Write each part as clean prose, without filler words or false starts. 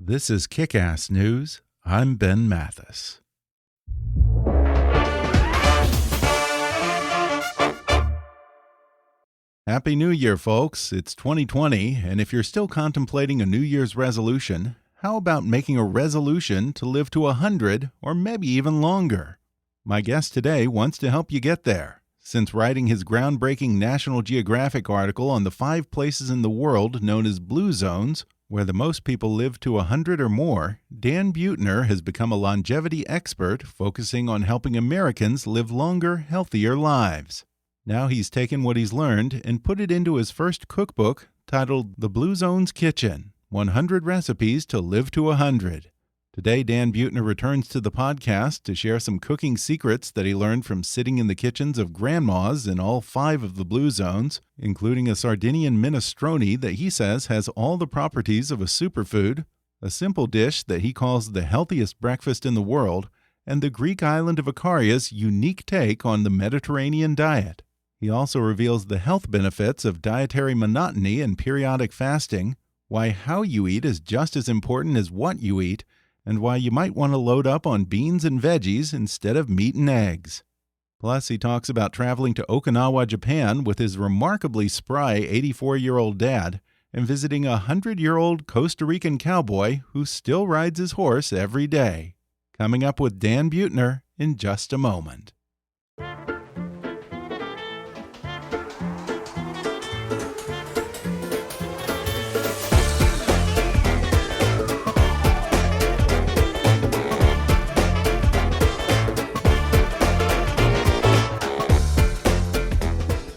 This is Kick-Ass News. I'm Ben Mathis. Happy New Year, folks. It's 2020, and if you're still contemplating a New Year's resolution, how about making a resolution to live to 100 or maybe even longer? My guest today wants to help you get there. Since writing his groundbreaking National Geographic article on the 5 places in the world known as blue zones, where the most people live to 100 or more, Dan Buettner has become a longevity expert focusing on helping Americans live longer, healthier lives. Now he's taken what he's learned and put it into his first cookbook titled The Blue Zone's Kitchen: 100 Recipes to Live to 100. Today, Dan Buettner returns to the podcast to share some cooking secrets that he learned from sitting in the kitchens of grandmas in all 5 of the blue zones, including a Sardinian minestrone that he says has all the properties of a superfood, a simple dish that he calls the healthiest breakfast in the world, and the Greek Island of Ikaria's unique take on the Mediterranean diet. He also reveals the health benefits of dietary monotony and periodic fasting, why how you eat is just as important as what you eat, and why you might want to load up on beans and veggies instead of meat and eggs. Plus, he talks about traveling to Okinawa, Japan with his remarkably spry 84-year-old dad and visiting a 100-year-old Costa Rican cowboy who still rides his horse every day. Coming up with Dan Buettner in just a moment.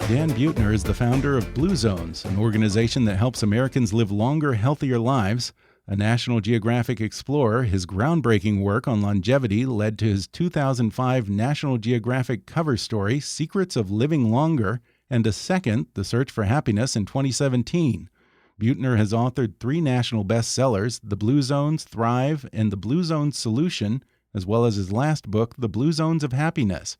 Dan Buettner is the founder of Blue Zones, an organization that helps Americans live longer, healthier lives. A National Geographic explorer, his groundbreaking work on longevity led to his 2005 National Geographic cover story, Secrets of Living Longer, and a second, The Search for Happiness, in 2017. Buettner has authored 3 national bestsellers, The Blue Zones, Thrive, and The Blue Zones Solution, as well as his last book, The Blue Zones of Happiness.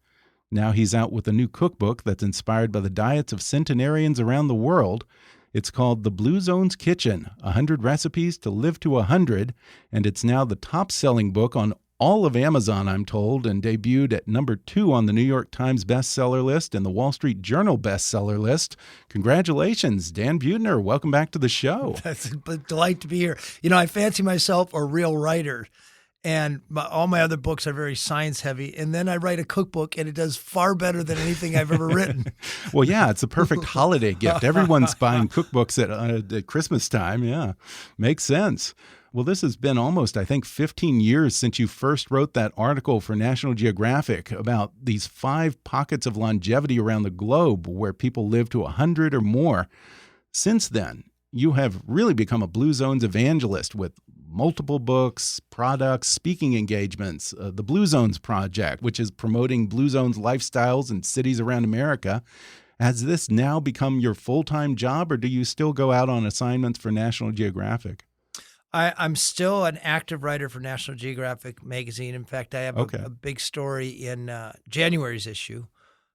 Now he's out with a new cookbook that's inspired by the diets of centenarians around the world. It's called The Blue Zone's Kitchen: 100 Recipes to Live to 100, and it's now the top-selling book on all of Amazon, I'm told, and debuted at number 2 on the New York Times bestseller list and the Wall Street Journal bestseller list. Congratulations, Dan Buettner. Welcome back to the show. That's a delight to be here. You know, I fancy myself a real writer. And all my other books are very science heavy. And then I write a cookbook and it does far better than anything I've ever written. Well, yeah, it's a perfect holiday gift. Everyone's buying cookbooks at Christmas time. Yeah, makes sense. Well, this has been almost, I think, 15 years since you first wrote that article for National Geographic about these 5 pockets of longevity around the globe where people live to 100 or more. Since then, you have really become a Blue Zones evangelist with multiple books, products, speaking engagements, the Blue Zones Project, which is promoting Blue Zones lifestyles in cities around America. Has this now become your full-time job, or do you still go out on assignments for National Geographic? I'm still an active writer for National Geographic magazine. In fact, I have a big story in January's issue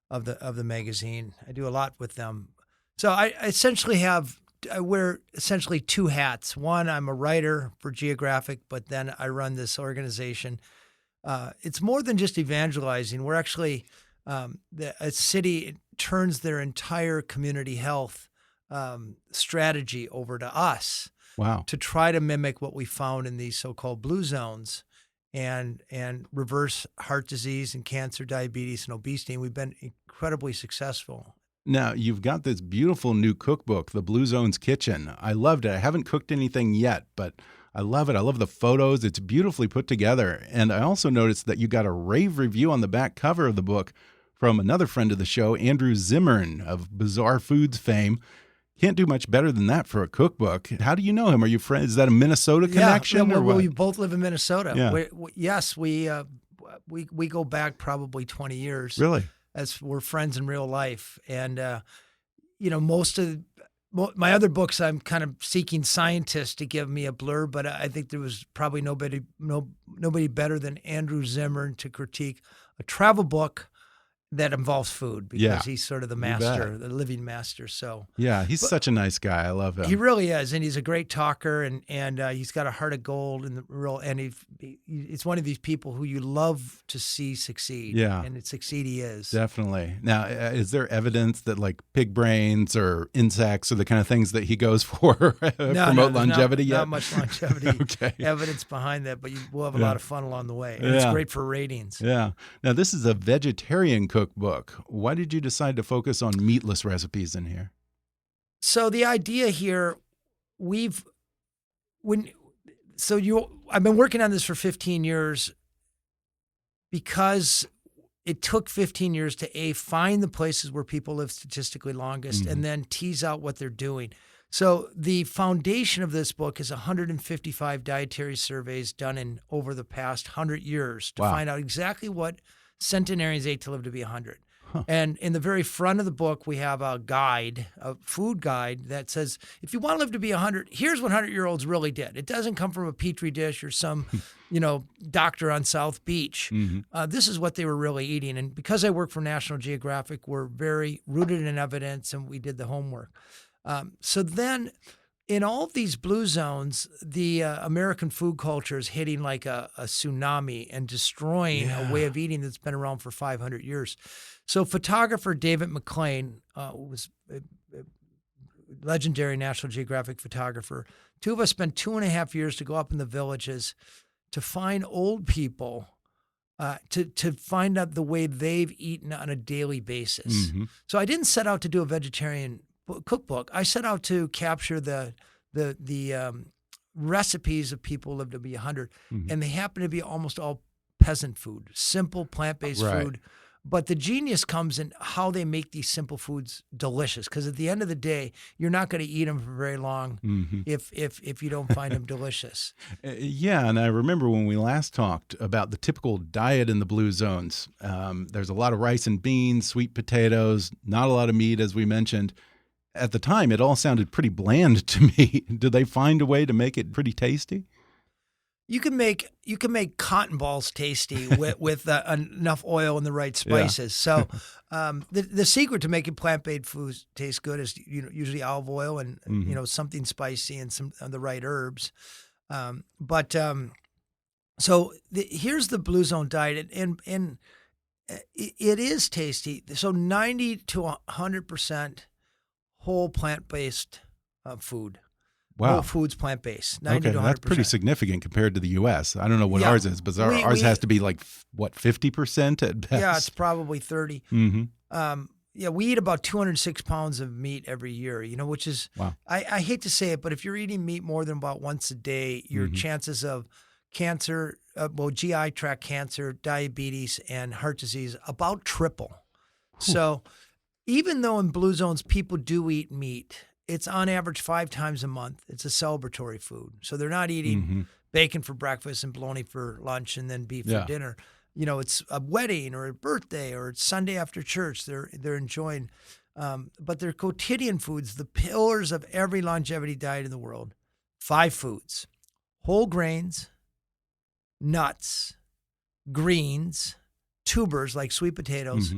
of the magazine. I do a lot with them. So I wear essentially 2 hats. One, I'm a writer for Geographic, but then I run this organization. It's more than just evangelizing. We're actually, a city turns their entire community health strategy over to us. Wow. To try to mimic what we found in these so-called blue zones and reverse heart disease and cancer, diabetes, and obesity. And we've been incredibly successful. Now, you've got this beautiful new cookbook, The Blue Zone's Kitchen. I loved it. I haven't cooked anything yet, but I love it. I love the photos. It's beautifully put together. And I also noticed that you got a rave review on the back cover of the book from another friend of the show, Andrew Zimmern of Bizarre Foods fame. Can't do much better than that for a cookbook. How do you know him? Are you friends? Is that a Minnesota connection? Yeah, or what? We both live in Minnesota. Yeah. We go back probably 20 years. Really? As we're friends in real life. And, most of my other books, I'm kind of seeking scientists to give me a blurb, but I think there was probably nobody better than Andrew Zimmern to critique a travel book that involves food because he's sort of the master, the living master. So yeah, he's such a nice guy. I love him. He really is, and he's a great talker, and he's got a heart of gold, and it's one of these people who you love to see succeed. Yeah, and succeed he is definitely. Now, is there evidence that like pig brains or insects are the kind of things that he goes for promote longevity? Not much longevity evidence behind that, but we'll have a lot of fun along the way. And it's great for ratings. Yeah. Now, this is a vegetarian cookbook. Why did you decide to focus on meatless recipes in here? So the idea here, I've been working on this for 15 years because it took 15 years to find the places where people live statistically longest and then tease out what they're doing. So the foundation of this book is 155 dietary surveys done over the past 100 years to find out exactly what centenarians ate to live to be 100. Huh. And in the very front of the book, we have a food guide that says, if you want to live to be 100, here's what 100-year-olds really did. It doesn't come from a petri dish or some, doctor on South Beach. This is what they were really eating. And because I work for National Geographic, we're very rooted in evidence, and we did the homework. So then in all of these blue zones, the American food culture is hitting like a tsunami and destroying a way of eating that's been around for 500 years. So photographer David McLean was a legendary National Geographic photographer. Two of us spent 2.5 years to go up in the villages to find old people, to find out the way they've eaten on a daily basis. So I didn't set out to do a vegetarian cookbook. I set out to capture the recipes of people who live to be 100, and they happen to be almost all peasant food, simple plant-based food. But the genius comes in how they make these simple foods delicious. Because at the end of the day, you're not going to eat them for very long if you don't find them delicious. Yeah, and I remember when we last talked about the typical diet in the blue zones. There's a lot of rice and beans, sweet potatoes, not a lot of meat, as we mentioned. At the time, it all sounded pretty bland to me. Did they find a way to make it pretty tasty? You can make cotton balls tasty with enough oil and the right spices. So the secret to making plant-based foods taste good is usually olive oil and something spicy and some of the right herbs. So here's the blue zone diet, and it is tasty. So 90 to 100% whole plant-based food. Wow. Whole foods plant-based, 90 to 100%. That's pretty signisignificant compared to the U.S. I don't know what ours is, but ours has to be like, 50% at best? Yeah, it's probably 30. We eat about 206 pounds of meat every year, which is, I hate to say it, but if you're eating meat more than about once a day, your chances of cancer, GI tract cancer, diabetes, and heart disease about triple. So even though in blue zones people do eat meat, it's on average 5 times a month. It's a celebratory food. So they're not eating bacon for breakfast and bologna for lunch and then beef for dinner. It's a wedding or a birthday or it's Sunday after church. They're enjoying. But they're quotidian foods, the pillars of every longevity diet in the world. 5 foods: whole grains, nuts, greens, tubers like sweet potatoes,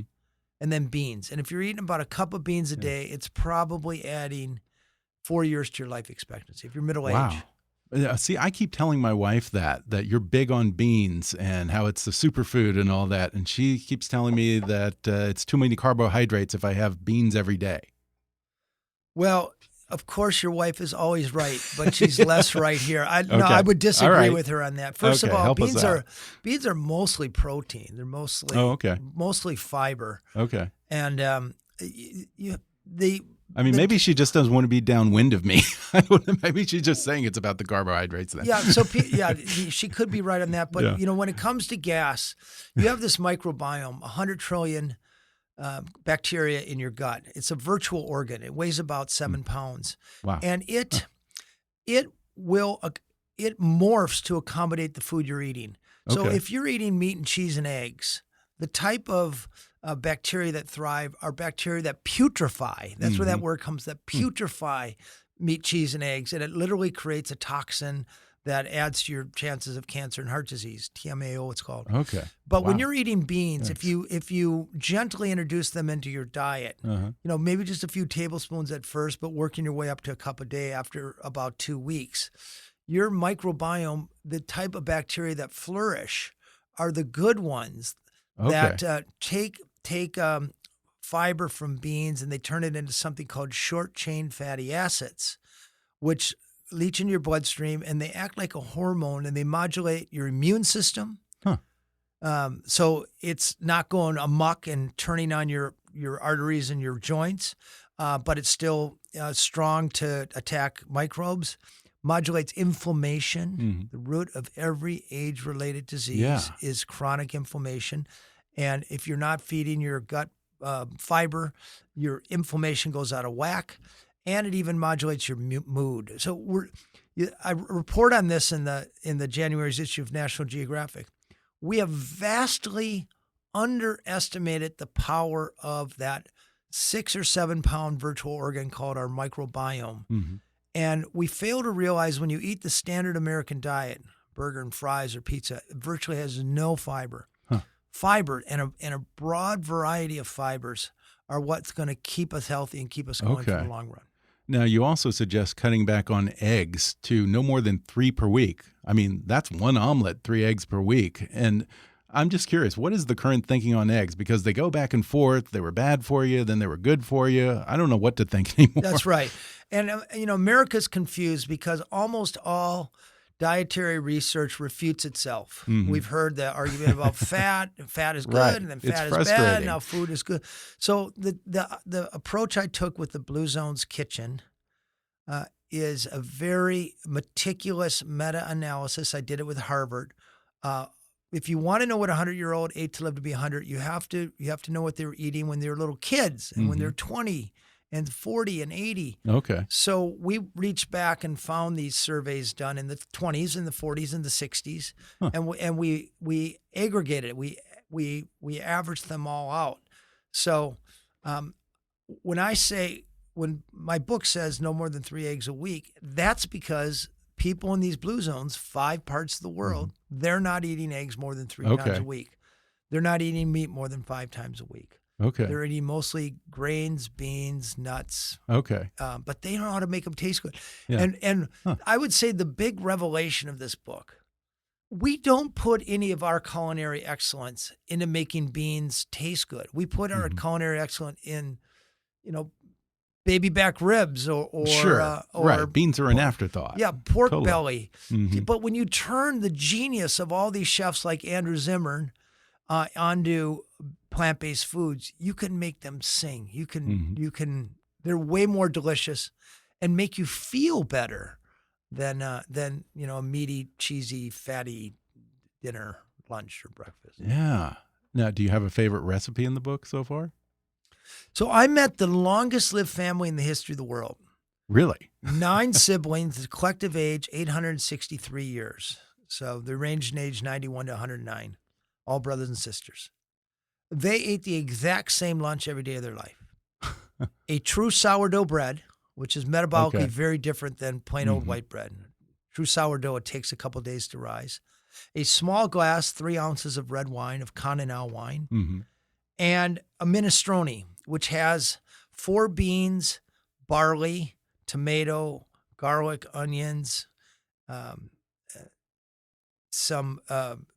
and then beans. And if you're eating about a cup of beans a day, it's probably adding 4 years to your life expectancy if you're middle-aged. Wow. See, I keep telling my wife that you're big on beans and how it's the superfood and all that. And she keeps telling me that it's too many carbohydrates if I have beans every day. Well, of course, your wife is always right, but she's less right here. I would disagree with her on that. First of all, beans are mostly protein. They're mostly fiber. Okay. And maybe she just doesn't want to be downwind of me. Maybe she's just saying it's about the carbohydrates then. Yeah. So she could be right on that. But when it comes to gas, you have this microbiome, 100 trillion. Bacteria in your gut. It's a virtual organ. It weighs about 7 pounds. Wow. And it morphs to accommodate the food you're eating. So if you're eating meat and cheese and eggs, the type of bacteria that thrive are bacteria that putrefy. That's where that word comes, that putrefy meat, cheese, and eggs. And it literally creates a toxin that adds to your chances of cancer and heart disease. TMAO, it's called. Okay. But when you're eating beans, if you gently introduce them into your diet, maybe just a few tablespoons at first, but working your way up to a cup a day after about 2 weeks, your microbiome, the type of bacteria that flourish, are the good ones that take fiber from beans and they turn it into something called short-chain fatty acids, which leach into your bloodstream, and they act like a hormone, and they modulate your immune system. So it's not going amok and turning on your arteries and your joints, but it's still strong to attack microbes. Modulates inflammation. The root of every age-related disease is chronic inflammation. And if you're not feeding your gut fiber, your inflammation goes out of whack. And it even modulates your mood. So I report on this in the January's issue of National Geographic. We have vastly underestimated the power of that 6 or 7 pound virtual organ called our microbiome. And we fail to realize when you eat the standard American diet, burger and fries or pizza, it virtually has no fiber. Fiber and a broad variety of fibers are what's going to keep us healthy and keep us going for the long run. Now, you also suggest cutting back on eggs to no more than 3 per week. I mean, that's 1 omelet, 3 eggs per week. And I'm just curious, what is the current thinking on eggs? Because they go back and forth. They were bad for you, then they were good for you. I don't know what to think anymore. That's right. And, America's confused because almost all dietary research refutes itself. We've heard the argument about fat. Fat is good, and then fat is bad. Now food is good. So the approach I took with the Blue Zones Kitchen is a very meticulous meta-analysis. I did it with Harvard. If you want to know what a 100-year-old ate to live to be 100, you have to know what they were eating when they were little kids and when they're 20. And 40 and 80. Okay. So we reached back and found these surveys done in the 20s and the 40s and the 60s, and we aggregated it. We averaged them all out. So when my book says no more than 3 eggs a week, that's because people in these blue zones, 5 parts of the world, they're not eating eggs more than 3 times a week. They're not eating meat more than 5 times a week. Okay. They're eating mostly grains, beans, nuts. Okay. But they know how to make them taste good. Yeah. And I would say the big revelation of this book, we don't put any of our culinary excellence into making beans taste good. We put our culinary excellence in, baby back ribs or right. Beans are an afterthought. Yeah, pork belly. But when you turn the genius of all these chefs like Andrew Zimmern onto plant-based foods, you can make them sing. You can. They're way more delicious, and make you feel better than a meaty, cheesy, fatty dinner, lunch, or breakfast. Yeah. Now, do you have a favorite recipe in the book so far? So I met the longest-lived family in the history of the world. Really? 9 siblings, the collective age 863 years. So they ranged in age 91 to 109, all brothers and sisters. They ate the exact same lunch every day of their life. A true sourdough bread, which is metabolically very different than plain old white bread. True sourdough, it takes a couple days to rise. A small glass, 3 ounces of red wine, of Continental wine, and a minestrone, which has 4 beans, barley, tomato, garlic, onions, some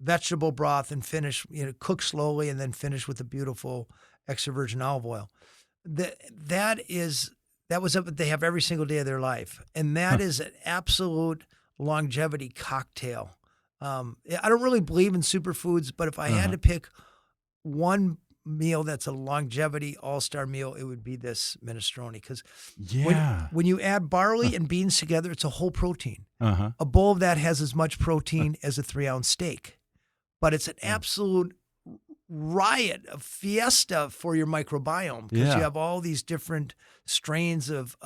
vegetable broth, and finish, cook slowly and then finish with a beautiful extra virgin olive oil. That was what they have every single day of their life. And that is an absolute longevity cocktail. I don't really believe in superfoods, but if I had to pick one meal that's a longevity all-star meal, it would be this minestrone. Because when you add barley and beans together, it's a whole protein. A bowl of that has as much protein as a 3-ounce steak. But it's an absolute riot, a fiesta for your microbiome, because you have all these different strains of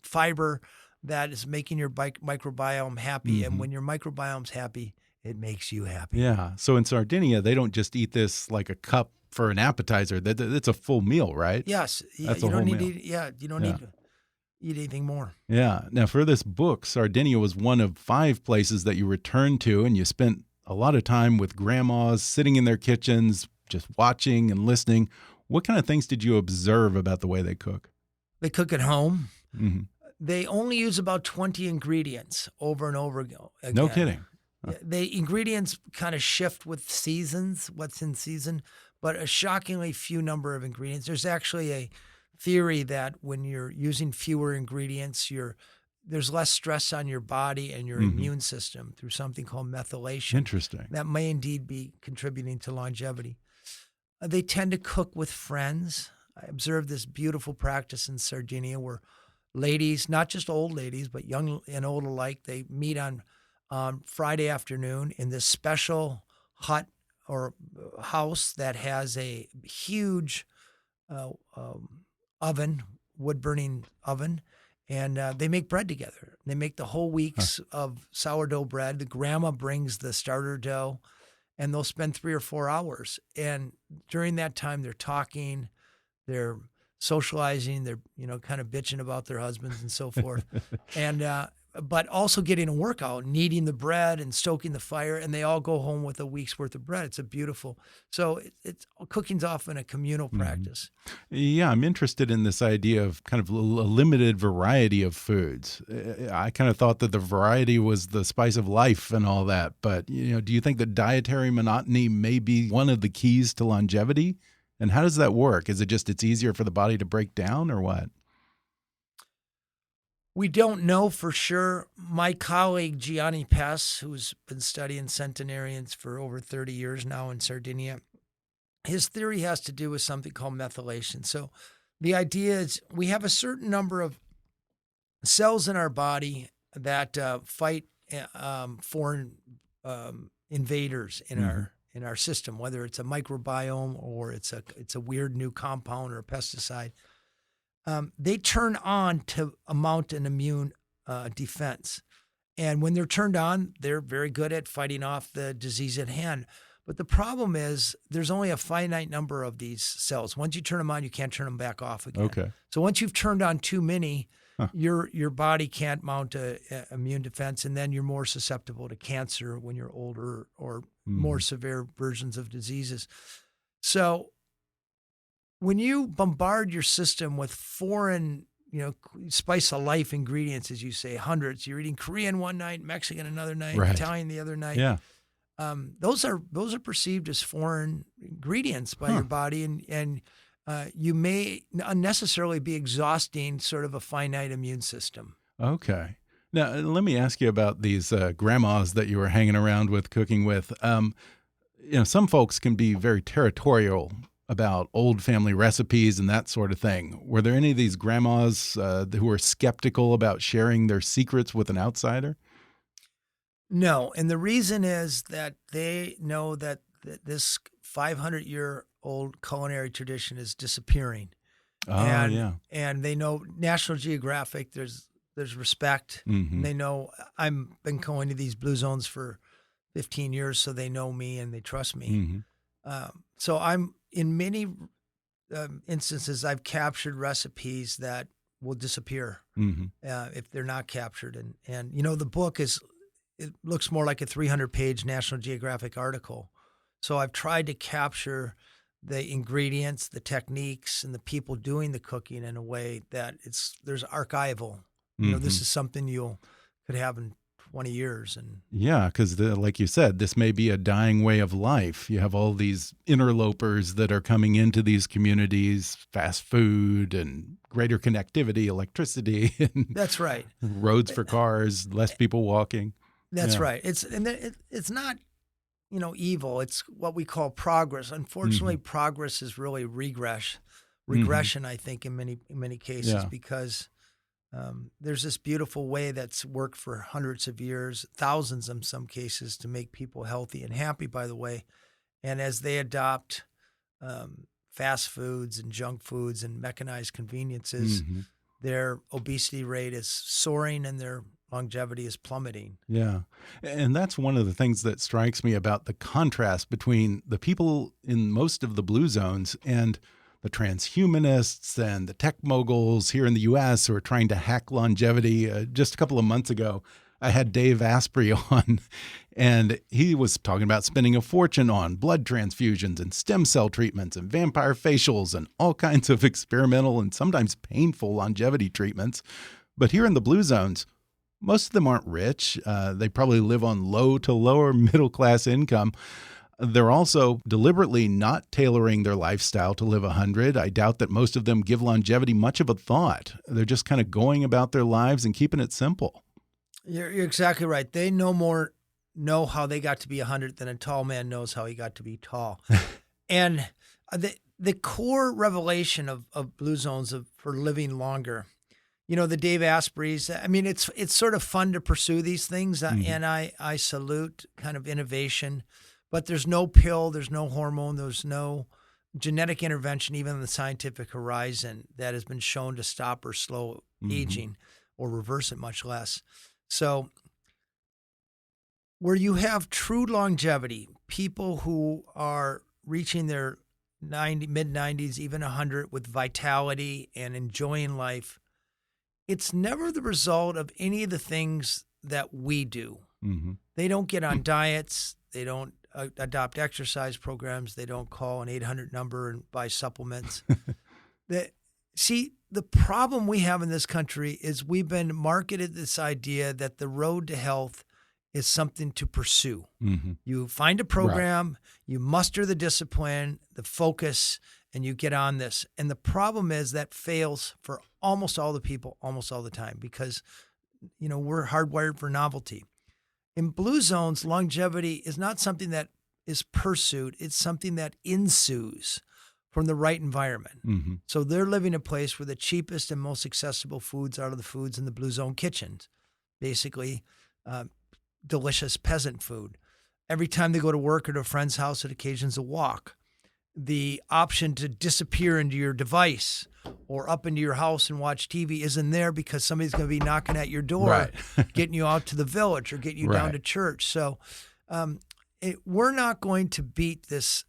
fiber that is making your microbiome happy. And when your microbiome's happy, it makes you happy. Yeah. So in Sardinia, they don't just eat this like a cup for an appetizer. It's a full meal, right? Yes. That's a whole meal. You don't need. eat anything more. Yeah. Now, for this book, Sardinia was one of 5 places that you returned to, and you spent a lot of time with grandmas sitting in their kitchens, just watching and listening. What kind of things did you observe about the way they cook? They cook at home. Mm-hmm. They only use about 20 ingredients over and over again. No kidding. Huh. The ingredients kind of shift with seasons, what's in season, but a shockingly few number of ingredients. There's actually a theory that when you're using fewer ingredients, there's less stress on your body and your immune system through something called methylation. Interesting. That may indeed be contributing to longevity. They tend to cook with friends. I observed this beautiful practice in Sardinia where ladies, not just old ladies, but young and old alike, they meet on Friday afternoon in this special hut or house that has a huge oven, wood-burning oven, and they make bread together. They make the whole weeks of sourdough bread. The grandma brings the starter dough, and they'll spend 3 or 4 hours. And during that time, they're talking, they're socializing, they're kind of bitching about their husbands and so forth, and but also getting a workout, kneading the bread and stoking the fire, and they all go home with a week's worth of bread. It's a beautiful. So it's cooking's often a communal practice. Yeah, I'm interested in this idea of kind of a limited variety of foods. I kind of thought that the variety was the spice of life and all that, but do you think that dietary monotony may be one of the keys to longevity? And how does that work? Is it just it's easier for the body to break down, or what? We don't know for sure. My colleague, Gianni Pes, who's been studying centenarians for over 30 years now in Sardinia, his theory has to do with something called methylation. So the idea is we have a certain number of cells in our body that fight foreign invaders in our system, whether it's a microbiome or it's a weird new compound or a pesticide. They turn on to mount an immune defense. And when they're turned on, they're very good at fighting off the disease at hand. But the problem is there's only a finite number of these cells. Once you turn them on, you can't turn them back off again. Okay. So once you've turned on too many, your body can't mount a immune defense, and then you're more susceptible to cancer when you're older or more severe versions of diseases. So when you bombard your system with foreign, spice of life ingredients, as you say, hundreds, you're eating Korean one night, Mexican another night, right. Italian the other night. Yeah. Those are perceived as foreign ingredients by your body, and you may unnecessarily be exhausting sort of a finite immune system. Okay. Now, let me ask you about these grandmas that you were hanging around with, cooking with. Some folks can be very territorial about old family recipes and that sort of thing. Were there any of these grandmas who were skeptical about sharing their secrets with an outsider? No, and the reason is that they know that this 500-year-old culinary tradition is disappearing. Oh, and they know National Geographic, there's respect. And they know I've been going to these blue zones for 15 years, so they know me and they trust me. So I'm in many instances, I've captured recipes that will disappear if they're not captured. And the book it looks more like a 300-page National Geographic article. So I've tried to capture the ingredients, the techniques, and the people doing the cooking in a way that there's archival. This is something you could have in 20 years. And yeah, because like you said, this may be a dying way of life. You have all these interlopers that are coming into these communities, fast food and greater connectivity, electricity. And that's right. Roads for cars, less people walking. That's right. It's not, evil. It's what we call progress. Unfortunately, progress is really regression. I think in many cases because there's this beautiful way that's worked for hundreds of years, thousands in some cases, to make people healthy and happy. By the way, and as they adopt fast foods and junk foods and mechanized conveniences, their obesity rate is soaring and their longevity is plummeting. Yeah. And that's one of the things that strikes me about the contrast between the people in most of the blue zones and the transhumanists and the tech moguls here in the U.S. who are trying to hack longevity. Just a couple of months ago, I had Dave Asprey on, and he was talking about spending a fortune on blood transfusions and stem cell treatments and vampire facials and all kinds of experimental and sometimes painful longevity treatments. But here in the blue zones, most of them aren't rich. They probably live on low to lower middle class income. They're also deliberately not tailoring their lifestyle to live 100. I doubt that most of them give longevity much of a thought. They're just kind of going about their lives and keeping it simple. You're exactly right. They no more know how they got to be 100 than a tall man knows how he got to be tall. And the core revelation of blue zones for living longer, the Dave Aspreys, I mean, it's sort of fun to pursue these things, and I salute kind of innovation, but there's no pill, there's no hormone, there's no genetic intervention, even on the scientific horizon, that has been shown to stop or slow aging or reverse it, much less. So where you have true longevity, people who are reaching their mid-90s, even 100 with vitality and enjoying life, it's never the result of any of the things that we do. They don't get on diets. They don't adopt exercise programs. They don't call an 800 number and buy supplements. The problem we have in this country is we've been marketed this idea that the road to health is something to pursue. You find a program, you muster the discipline, the focus, and you get on this. And the problem is that fails for almost all the people, almost all the time, because, we're hardwired for novelty. In blue zones, longevity is not something that is pursued. It's something that ensues from the right environment. So they're living in a place where the cheapest and most accessible foods are the foods in the blue zone kitchens, basically delicious peasant food. Every time they go to work or to a friend's house, it occasions a walk. The option to disappear into your device or up into your house and watch TV isn't there because somebody's going to be knocking at your door, getting you out to the village or getting you down to church. So we're not going to beat this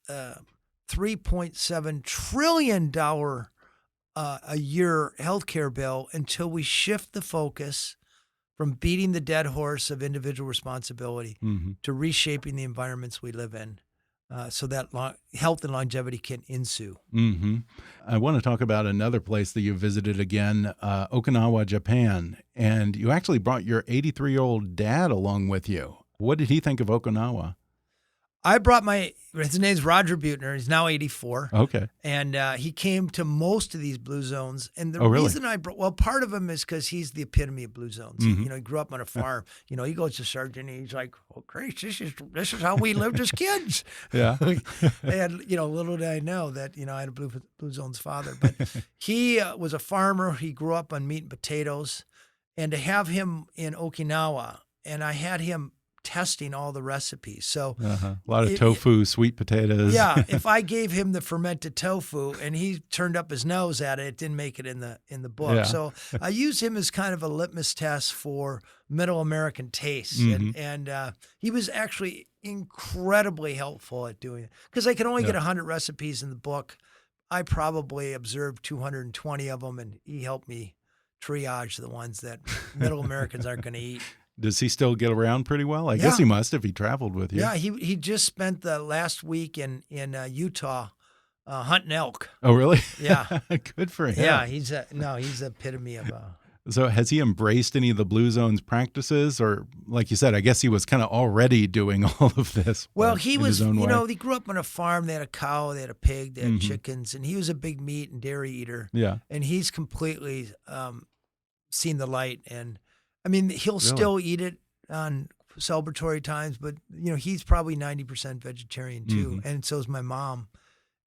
$3.7 trillion a year healthcare bill until we shift the focus from beating the dead horse of individual responsibility to reshaping the environments we live in. So that health and longevity can ensue. I want to talk about another place that you visited again, Okinawa, Japan. And you actually brought your 83-year-old dad along with you. What did he think of Okinawa? I brought his name's Roger Buettner. He's now 84. Okay. And he came to most of these blue zones. And the really? reason part of him is because he's the epitome of blue zones. He grew up on a farm. He goes to Sardinian. He's like, oh, great, this is how we lived as kids. Yeah. And, little did I know that, I had a blue zones father. But he was a farmer. He grew up on meat and potatoes. And to have him in Okinawa, and I had him testing all the recipes. So a lot of tofu, sweet potatoes. Yeah. If I gave him the fermented tofu and he turned up his nose at it, it didn't make it in the book. Yeah. So I use him as kind of a litmus test for middle American tastes. And he was actually incredibly helpful at doing it because I could only get 100 recipes in the book. I probably observed 220 of them, and he helped me triage the ones that middle Americans aren't going to eat. Does he still get around pretty well? I guess he must if he traveled with you. Yeah, he just spent the last week in Utah hunting elk. Oh, really? Yeah. Good for him. Yeah, he's the epitome of So has he embraced any of the Blue Zones practices? Or like you said, I guess he was kind of already doing all of this. Well, he was, he grew up on a farm. They had a cow, they had a pig, they had chickens, and he was a big meat and dairy eater. Yeah. And he's completely seen the light. And I mean, he'll still eat it on celebratory times, but he's probably 90% vegetarian too, and so is my mom.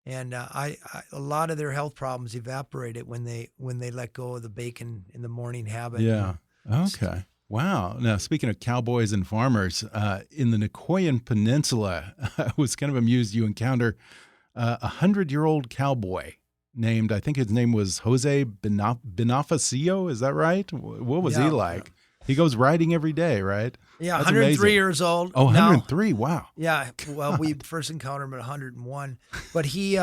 And a lot of their health problems evaporated when they let go of the bacon in the morning habit. Yeah. Okay. Wow. Now, speaking of cowboys and farmers, in the Nicoyan Peninsula, I was kind of amused you encounter a 100-year-old cowboy named, I think his name was Jose Bonifacio. Is that right? What was he like? He goes riding every day, right? Yeah, 103 years old. Oh, 103, wow. Yeah, well, we first encountered him at 101. But he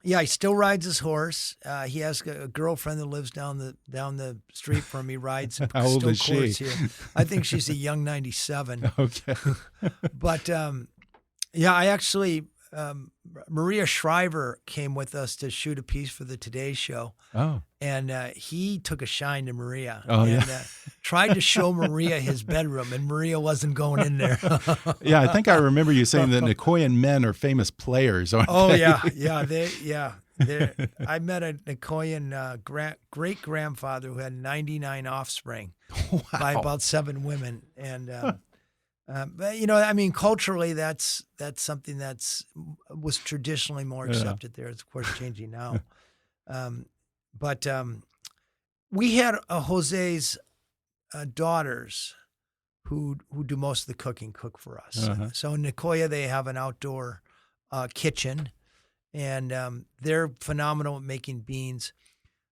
Yeah, he still rides his horse. He has a girlfriend that lives down the street from him. He rides. How old is she? Here. I think she's a young 97. Okay. But yeah, I actually Maria Shriver came with us to shoot a piece for the Today Show. Oh. And he took a shine to Maria. Oh, and, yeah. Tried to show Maria his bedroom, and Maria wasn't going in there. Yeah, I think I remember you saying that Nicoyan men are famous players, aren't Oh, they? yeah. I met a Nicoyan great-grandfather who had 99 offspring by about 7 women. And, but, I mean, culturally, that's something was traditionally more accepted there. It's, of course, changing now. But we had Jose's daughters who do most of the cooking cook for us. Uh-huh. So in Nicoya, they have an outdoor kitchen, and they're phenomenal at making beans.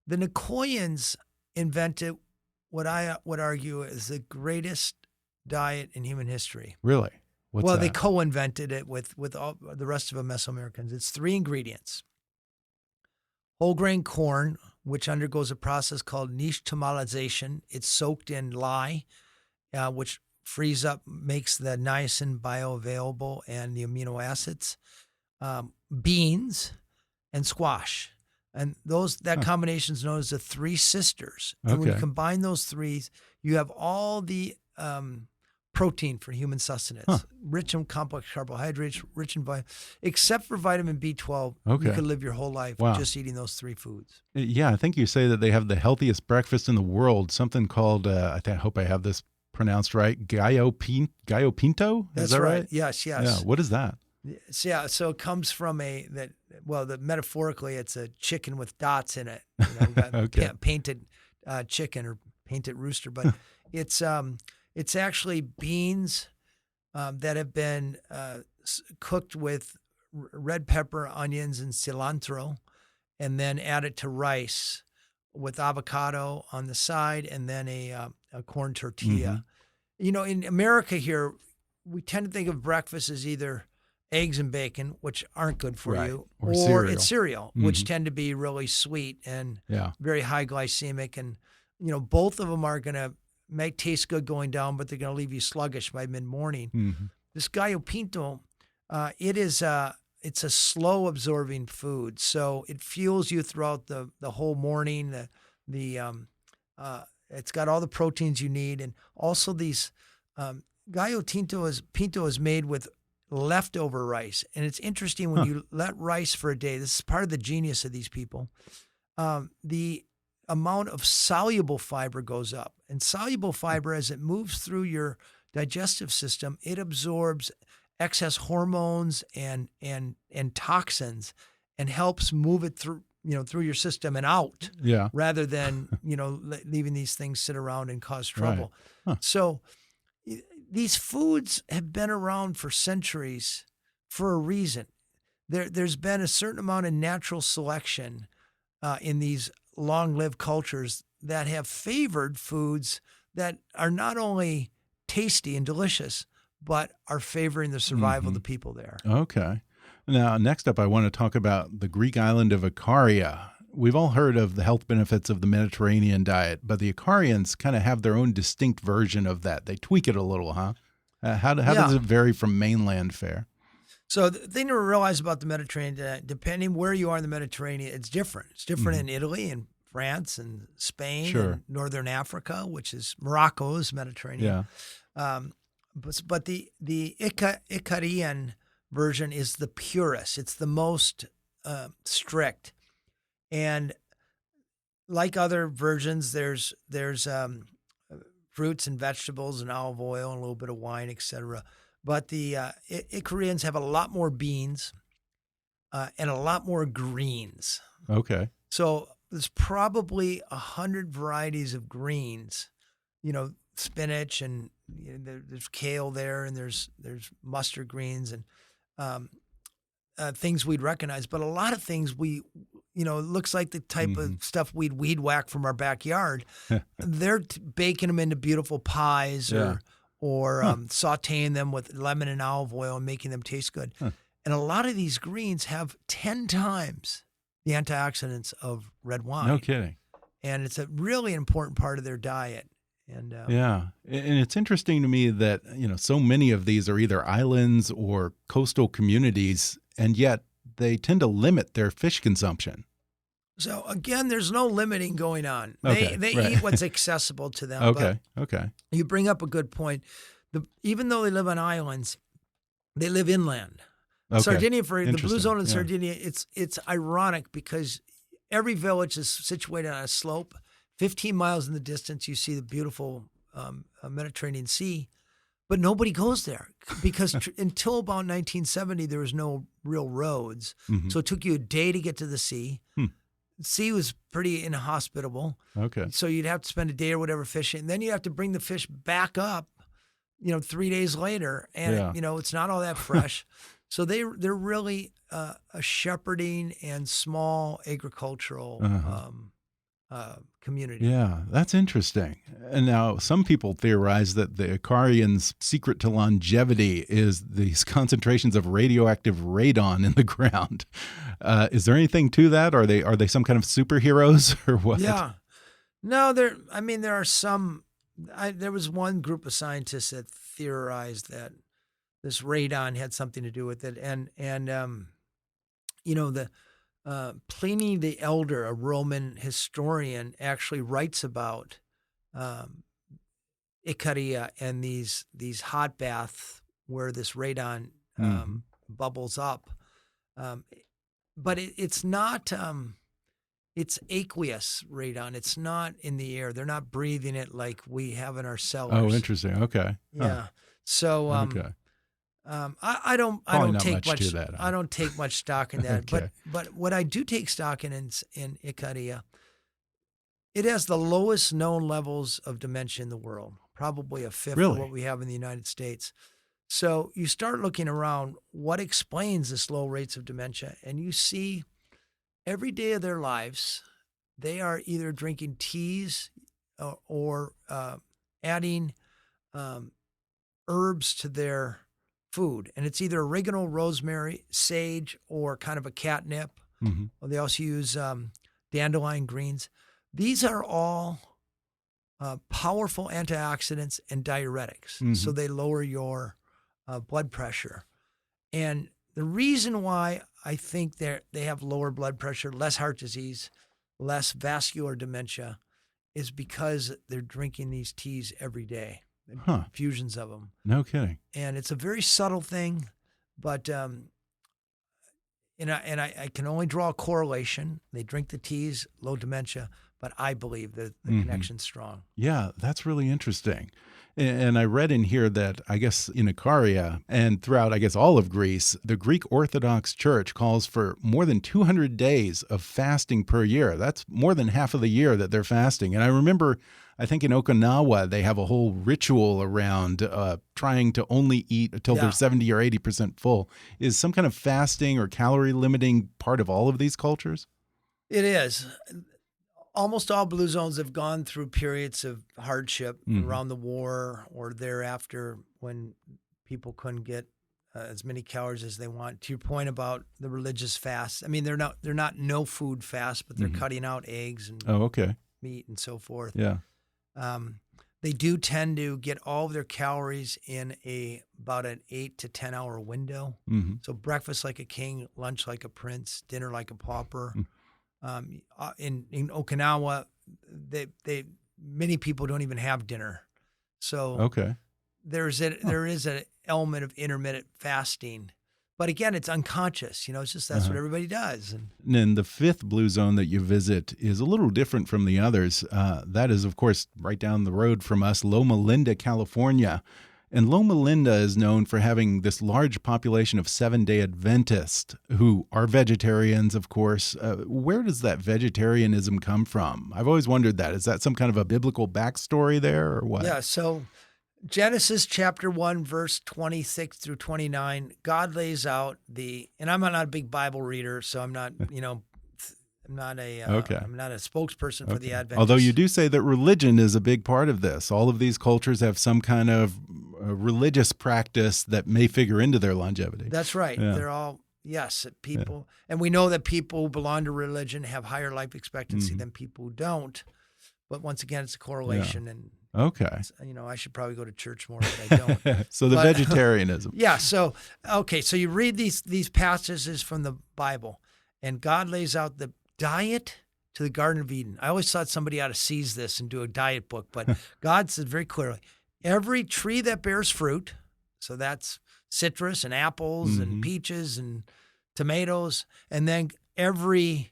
The Nicoyans invented what I would argue is the greatest diet in human history. Really? What's that? They co-invented it with all the rest of the Mesoamericans. It's 3 ingredients. Whole grain corn, which undergoes a process called nixtamalization. It's soaked in lye, which frees up, makes the niacin bioavailable and the amino acids. Beans and squash. And that combination is known as the 3 sisters. And when you combine those 3, you have all the protein for human sustenance, rich in complex carbohydrates, rich in except for vitamin B12. You could live your whole life just eating those 3 foods. Yeah, I think you say that they have the healthiest breakfast in the world, something called, I hope I have this pronounced right, gallo pinto? Is that right? Yes. Yeah, what is that? Yeah, so it comes from metaphorically, it's a chicken with dots in it. Painted chicken or painted rooster, but it's actually beans that have been cooked with red pepper, onions, and cilantro, and then added to rice with avocado on the side, and then a corn tortilla. Mm-hmm. In America here, we tend to think of breakfast as either eggs and bacon, which aren't good for you, or cereal. It's cereal, which tend to be really sweet and very high glycemic. And, both of them are going to taste good going down, but they're going to leave you sluggish by mid-morning. Mm-hmm. This gallo pinto, it's a slow absorbing food, so it fuels you throughout the whole morning. It's got all the proteins you need, and also these gallo pinto is made with leftover rice. And it's interesting when you let rice for a day. This is part of the genius of these people. The amount of soluble fiber goes up, and soluble fiber, as it moves through your digestive system, it absorbs excess hormones and toxins and helps move it through your system and out, rather than leaving these things sit around and cause trouble. Right. So these foods have been around for centuries for a reason. There's been a certain amount of natural selection in these long-lived cultures that have favored foods that are not only tasty and delicious, but are favoring the survival of the people there. Okay. Now, next up, I want to talk about the Greek island of Ikaria. We've all heard of the health benefits of the Mediterranean diet, but the Ikarians kind of have their own distinct version of that. They tweak it a little, huh? How does it vary from mainland fare? So the thing to realize about the Mediterranean, depending where you are in the Mediterranean, it's different. It's different in Italy and France and Spain and Northern Africa, which is Morocco's Mediterranean. Yeah. But the Ikarian version is the purest. It's the most strict. And like other versions, there's fruits and vegetables and olive oil and a little bit of wine, etc. But the Icarians have a lot more beans and a lot more greens. Okay. So there's probably 100 varieties of greens, spinach, and there's kale there, and there's mustard greens and things we'd recognize. But a lot of things it looks like the type of stuff we'd weed whack from our backyard. They're baking them into beautiful pies or sauteing them with lemon and olive oil and making them taste good. And a lot of these greens have 10 times the antioxidants of red wine. No kidding. And it's a really important part of their diet. And yeah, and it's interesting to me that so many of these are either islands or coastal communities, and yet they tend to limit their fish consumption. So again, there's no limiting going on. Okay, they right. eat what's accessible to them. Okay. You bring up a good point. Even though they live on islands, they live inland. Okay. Sardinia, for the Blue Zone in Yeah. Sardinia, it's ironic because every village is situated on a slope. 15 miles in the distance, you see the beautiful Mediterranean Sea, but nobody goes there because until about 1970, there was no real roads. So it took you a day to get to the sea. The sea was pretty inhospitable. Okay. So you'd have to spend a day or whatever fishing. And then you have to bring the fish back up, 3 days later. And, it's not all that fresh. So they're really a shepherding and small agricultural community. Yeah, that's interesting. And now some people theorize that the Ikarians' secret to longevity is these concentrations of radioactive radon in the ground. Is there anything to that? Are they some kind of superheroes or what? Yeah. No, there are some. There was one group of scientists that theorized that this radon had something to do with it, and Pliny the Elder, a Roman historian, actually writes about Ikaria and these hot baths where this radon bubbles up. But it's not. It's aqueous radon. It's not in the air. They're not breathing it like we have in our cellars. Oh, interesting. Okay. Yeah. Huh. So okay. I don't take much to that, huh? I don't take much stock in that. Okay. But what I do take stock in Ikaria, it has the lowest known levels of dementia in the world, probably a fifth Really? of what we have in the United States. So you start looking around, what explains this low rates of dementia, and you see every day of their lives, they are either drinking teas or adding herbs to their food. And it's either oregano, rosemary, sage, or kind of a catnip. Or they also use dandelion greens. These are all powerful antioxidants and diuretics. So they lower your blood pressure. And the reason why I think they have lower blood pressure, less heart disease, less vascular dementia, is because they're drinking these teas every day, infusions of them. No kidding. And it's a very subtle thing, but I can only draw a correlation. They drink the teas, low dementia, but I believe that the connection's strong. Yeah, that's really interesting. And I read in here that I guess in Ikaria and throughout, I guess, all of Greece, the Greek Orthodox Church calls for more than 200 days of fasting per year. That's more than half of the year that they're fasting. And I remember, I think in Okinawa, they have a whole ritual around trying to only eat until they're 70 or 80% full. Is some kind of fasting or calorie limiting part of all of these cultures? It is. Almost all blue zones have gone through periods of hardship around the war or thereafter when people couldn't get as many calories as they want. To your point about the religious fast, I mean, they're not no food fast, but they're cutting out eggs and meat and so forth. Yeah. They do tend to get all of their calories in about an 8 to 10 hour window. So breakfast like a king, lunch like a prince, dinner like a pauper. In Okinawa, many people don't even have dinner, so there is an element of intermittent fasting, but again, it's unconscious. It's just that's what everybody does. And then the fifth blue zone that you visit is a little different from the others. That is, of course, right down the road from us, Loma Linda, California. And Loma Linda is known for having this large population of Seventh-day Adventists who are vegetarians, of course. Where does that vegetarianism come from? I've always wondered that. Is that some kind of a biblical backstory there or what? Yeah, so Genesis chapter 1, verse 26 through 29, God lays out and I'm not a big Bible reader, so I'm not, I'm not a spokesperson for the Adventists. Although you do say that religion is a big part of this. All of these cultures have some kind of religious practice that may figure into their longevity. That's right. Yeah. They're all yes, people, and we know that people who belong to religion have higher life expectancy than people who don't. But once again, it's a correlation, and I should probably go to church more, but I don't. So vegetarianism. Yeah. So so you read these passages from the Bible, and God lays out the diet to the Garden of Eden. I always thought somebody ought to seize this and do a diet book, but God says very clearly, every tree that bears fruit, so that's citrus and apples and peaches and tomatoes, and then every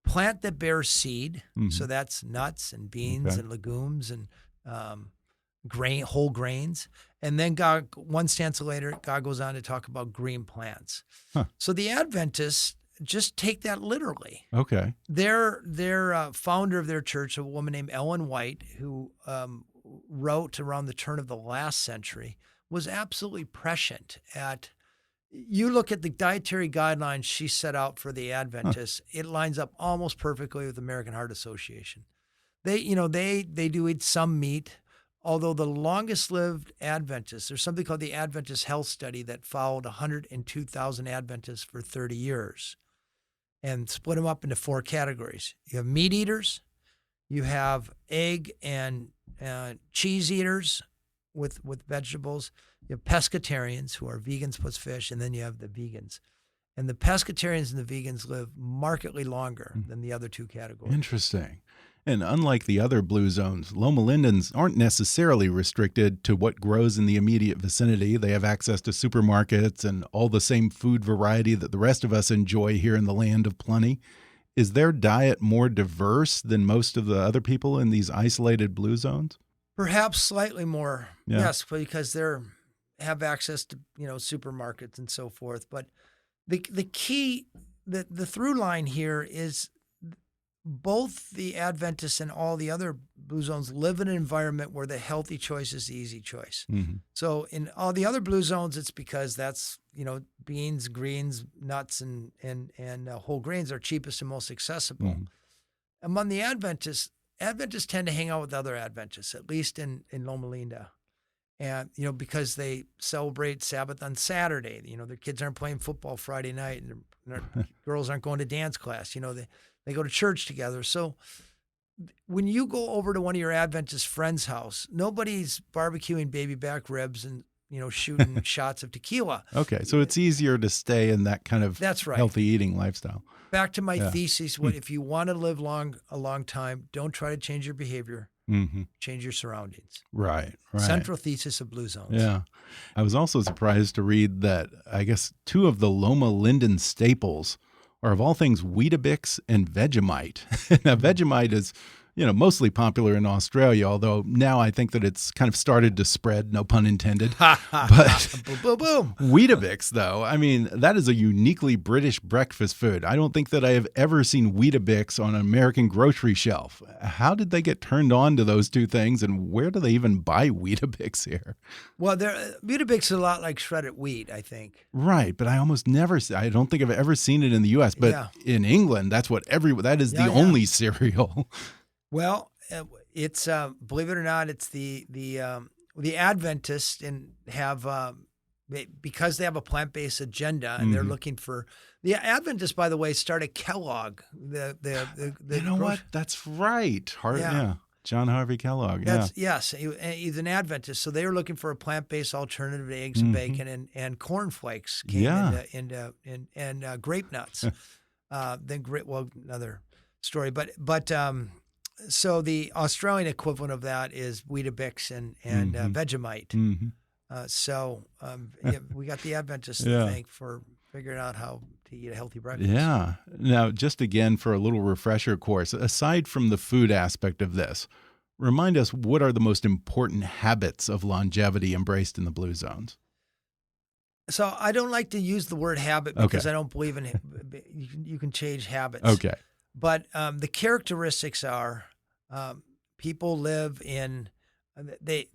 plant that bears seed, so that's nuts and beans and legumes and whole grains. And then God, one stanza later, God goes on to talk about green plants. So the Adventists just take that literally. Okay. Their founder of their church, a woman named Ellen White, who wrote around the turn of the last century, was absolutely prescient at. You look at the dietary guidelines she set out for the Adventists, it lines up almost perfectly with the American Heart Association. They do eat some meat, although the longest lived Adventists, there's something called the Adventist Health Study that followed 102,000 Adventists for 30 years and split them up into 4 categories. You have meat eaters, you have egg and cheese eaters with vegetables, you have pescatarians who are vegans plus fish, and then you have the vegans. And the pescatarians and the vegans live markedly longer than the other 2 categories. Interesting. And unlike the other blue zones, Loma Lindens aren't necessarily restricted to what grows in the immediate vicinity. They have access to supermarkets and all the same food variety that the rest of us enjoy here in the land of plenty. Is their diet more diverse than most of the other people in these isolated blue zones? Perhaps slightly more, yes, because they have access to supermarkets and so forth. But the key, the through line here is both the Adventists and all the other blue zones live in an environment where the healthy choice is the easy choice. So in all the other blue zones, it's because that's beans, greens, nuts, and whole grains are cheapest and most accessible. Among the Adventists tend to hang out with other Adventists, at least in Loma Linda. And, because they celebrate Sabbath on Saturday, their kids aren't playing football Friday night and their girls aren't going to dance class, they go to church together. So when you go over to one of your Adventist friends' house, nobody's barbecuing baby back ribs and, shooting shots of tequila. Okay. So it's easier to stay in that kind of healthy eating lifestyle. Back to my thesis, if you want to live a long time, don't try to change your behavior. Change your surroundings. Right. Central thesis of blue zones. Yeah. I was also surprised to read that I guess 2 of the Loma Linden staples are, of all things, Weetabix and Vegemite. Now, Vegemite is, mostly popular in Australia, although now I think that it's kind of started to spread, no pun intended. But boom, boom. Weetabix, though, I mean, that is a uniquely British breakfast food. I don't think that I have ever seen Weetabix on an American grocery shelf. How did they get turned on to those 2 things, and where do they even buy Weetabix here? Well, Weetabix is a lot like shredded wheat, I think. Right, but I don't think I've ever seen it in the U.S., but in England, that is the only cereal. Well, it's believe it or not, it's the Adventists because they have a plant-based agenda and they're looking for the Adventists. By the way, started Kellogg. What? That's right. John Harvey Kellogg. Yes, he's an Adventist, so they were looking for a plant-based alternative to eggs and bacon, and cornflakes came into grape nuts. Another story, but. So the Australian equivalent of that is Weetabix and Vegemite. We got the Adventists to thank for figuring out how to eat a healthy breakfast. Yeah. Now, just again for a little refresher course, aside from the food aspect of this, remind us what are the most important habits of longevity embraced in the blue zones? So I don't like to use the word habit because I don't believe in you can change habits. Okay. But the characteristics are people live in they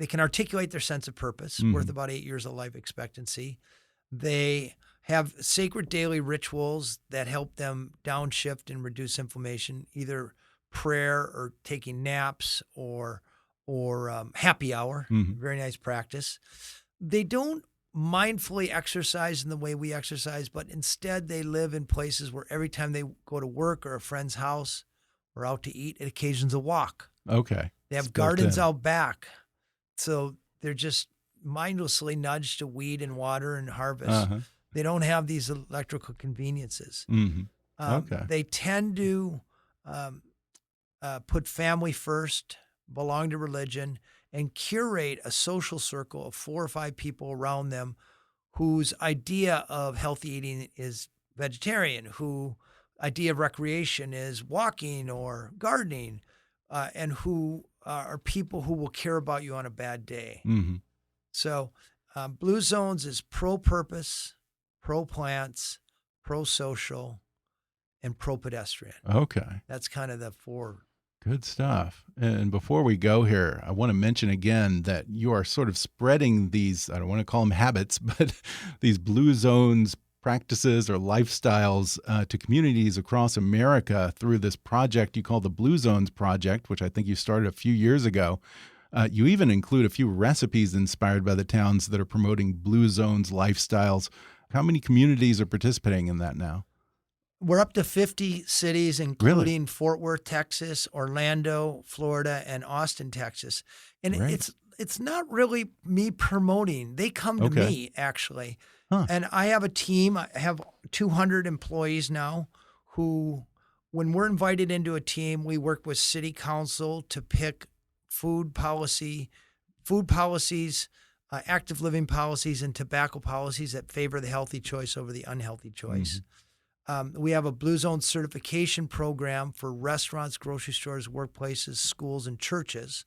can articulate their sense of purpose, worth about 8 years of life expectancy. They have sacred daily rituals that help them downshift and reduce inflammation, either prayer or taking naps or happy hour. Very nice practice. They don't mindfully exercise in the way we exercise, but instead they live in places where every time they go to work or a friend's house or out to eat, it occasions a walk. Okay. They have gardens out back. So they're just mindlessly nudged to weed and water and harvest. They don't have these electrical conveniences. Okay. They tend to put family first, belong to religion, and curate a social circle of 4 or 5 people around them whose idea of healthy eating is vegetarian, who idea of recreation is walking or gardening, and who are people who will care about you on a bad day. So Blue Zones is pro-purpose, pro-plants, pro-social, and pro-pedestrian. Okay. That's kind of the 4. Good stuff. And before we go here, I want to mention again that you are sort of spreading these, I don't want to call them habits, but these Blue Zones practices or lifestyles to communities across America through this project you call the Blue Zones Project, which I think you started a few years ago. You even include a few recipes inspired by the towns that are promoting Blue Zones lifestyles. How many communities are participating in that now? We're up to 50 cities, including Fort Worth, Texas, Orlando, Florida, and Austin, Texas. And it's not really me promoting. They come to me, actually. And I have a team. I have 200 employees now who, when we're invited into a team, we work with city council to pick food policies, active living policies, and tobacco policies that favor the healthy choice over the unhealthy choice. We have a Blue Zone certification program for restaurants, grocery stores, workplaces, schools, and churches.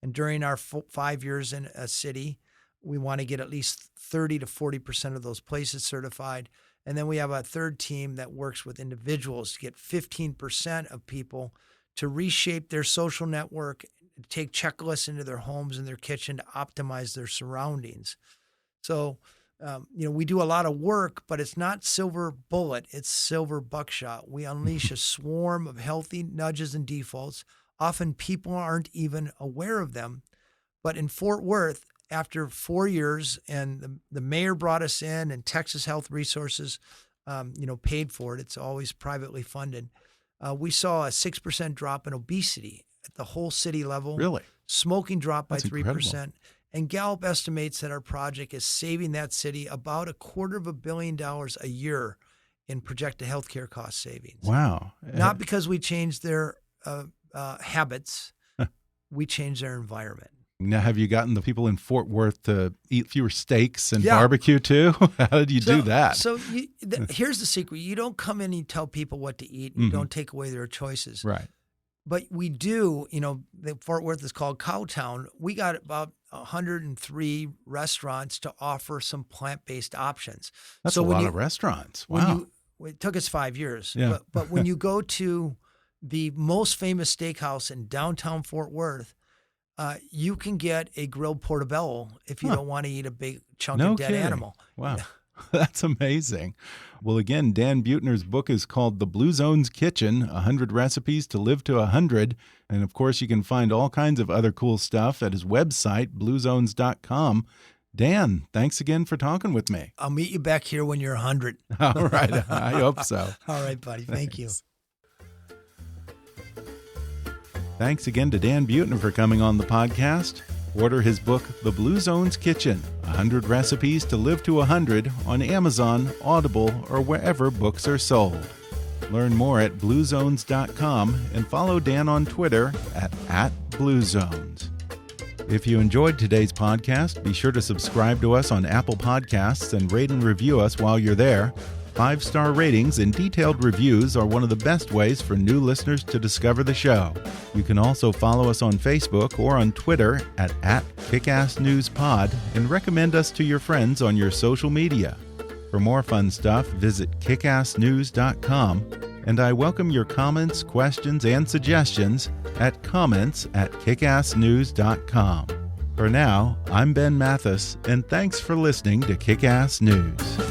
And during our 5 years in a city, we want to get at least 30 to 40% of those places certified. And then we have a third team that works with individuals to get 15% of people to reshape their social network, take checklists into their homes and their kitchen to optimize their surroundings. So, we do a lot of work, but it's not silver bullet, it's silver buckshot. We unleash a swarm of healthy nudges and defaults. Often people aren't even aware of them. But in Fort Worth, after 4 years, and the mayor brought us in and Texas Health Resources, paid for it. It's always privately funded. We saw a 6% drop in obesity at the whole city level. Really? Smoking dropped by That's 3%. incredible. And Gallup estimates that our project is saving that city about $250 million a year in projected healthcare cost savings. Wow. Not because we changed their habits, we changed their environment. Now, have you gotten the people in Fort Worth to eat fewer steaks and barbecue too? How did you do that? So here's the secret. You don't come in and you tell people what to eat. And you don't take away their choices. Right. But we do, the Fort Worth is called Cowtown. We got about 103 restaurants to offer some plant-based options. That's a lot of restaurants. Wow. It took us 5 years. Yeah. But when you go to the most famous steakhouse in downtown Fort Worth, you can get a grilled portobello if you don't want to eat a big chunk of dead animal. Wow. That's amazing. Well, again, Dan Buettner's book is called The Blue Zones Kitchen, 100 Recipes to Live to 100. And, of course, you can find all kinds of other cool stuff at his website, bluezones.com. Dan, thanks again for talking with me. I'll meet you back here when you're 100. All right. I hope so. All right, buddy. Thank you. Thanks again to Dan Buettner for coming on the podcast. Order his book, The Blue Zones Kitchen, 100 Recipes to Live to 100 on Amazon, Audible, or wherever books are sold. Learn more at bluezones.com and follow Dan on Twitter at @BlueZones. If you enjoyed today's podcast, be sure to subscribe to us on Apple Podcasts and rate and review us while you're there. 5-star ratings and detailed reviews are one of the best ways for new listeners to discover the show. You can also follow us on Facebook or on Twitter at @KickassNewsPod and recommend us to your friends on your social media. For more fun stuff, visit kickassnews.com, and I welcome your comments, questions, and suggestions at comments@kickassnews.com. For now, I'm Ben Mathis, and thanks for listening to Kick-Ass News.